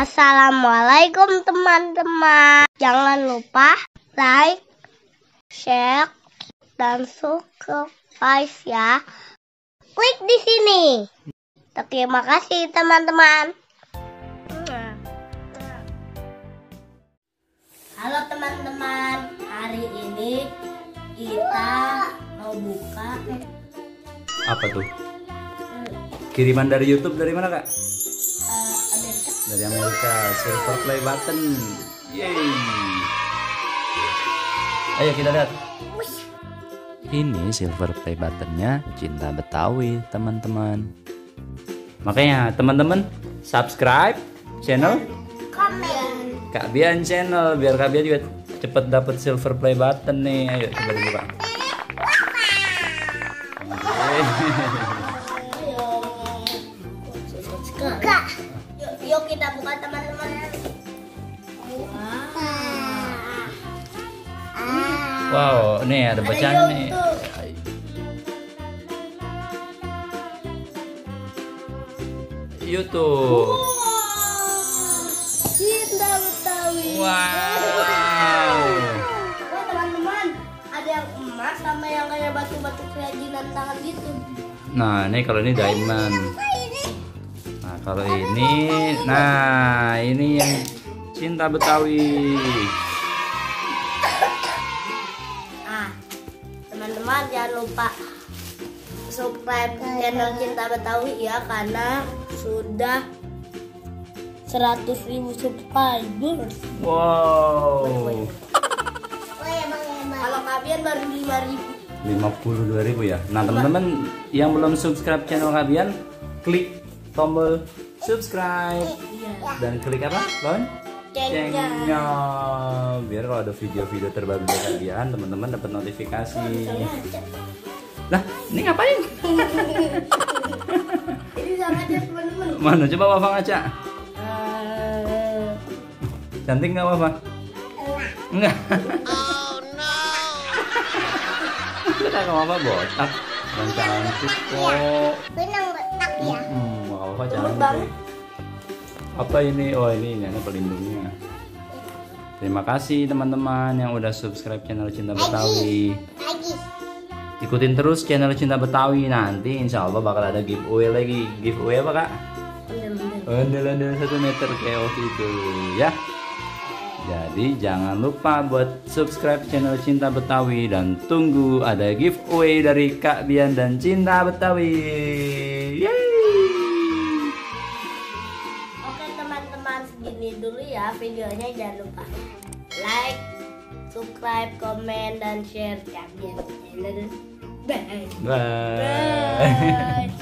Assalamualaikum teman-teman. Jangan lupa like, share, dan subscribe ya. Klik di sini. Terima kasih teman-teman. Halo teman-teman. Hari ini kita mau buka apa tuh? Kiriman dari YouTube dari mana, Kak? Amerika. Dari Amerika, silver play button. Yeay. Ayo kita lihat. Ini silver play buttonnya Cinta Betawi, teman-teman. Makanya teman-teman subscribe channel Komen. Kak Bian channel biar Kak Bian juga cepet dapet silver play button nih. Ayo coba dibuka. Buka. Yuk kita buka teman-teman. Wow, nih ada bacaan nih. YouTube. Cinta Betawi. Wow. Wah teman-teman, ada yang emas sama yang kayak batu-batu kerajinan tangan gitu. Nah, ini kalau ini diamond. Nah, kalau ini, nah ini yang Cinta Betawi. Nah, teman-teman jangan lupa subscribe channel Cinta Betawi ya, karena sudah 100.000 subscribers. Wow. Kalau kalian baru 5.000. 52.000 ya. Nah, teman-teman yang belum subscribe channel Kak Bian, klik tombol subscribe dan klik apa? Loncengnya. Biar kalau ada video-video terbaru dari Kak Bian, teman-teman dapat notifikasi. Lah, ini ngapain? Ini sama aja teman-teman. Mana coba Wafa ngaca? Cantik nggak Wafa? Enggak. Oh no. Kan Wafa botak dan cantik kok. Benang botak ya. Wafa cantik. Apa ini? Oh ini pelindungnya. Terima kasih teman-teman yang udah subscribe channel Cinta Betawi. Ikutin terus channel Cinta Betawi, nanti insya Allah bakal ada giveaway lagi. Giveaway apa, Kak? Ondel-ondel 1 meter kayak waktu itu ya. Jadi jangan lupa buat subscribe channel Cinta Betawi dan tunggu ada giveaway dari Kak Bian dan Cinta Betawi. Yeay. Oke teman-teman, segini dulu ya videonya. Jangan lupa like, subscribe, komen, dan share Kak Bian channel. Bye. Bye. Bye.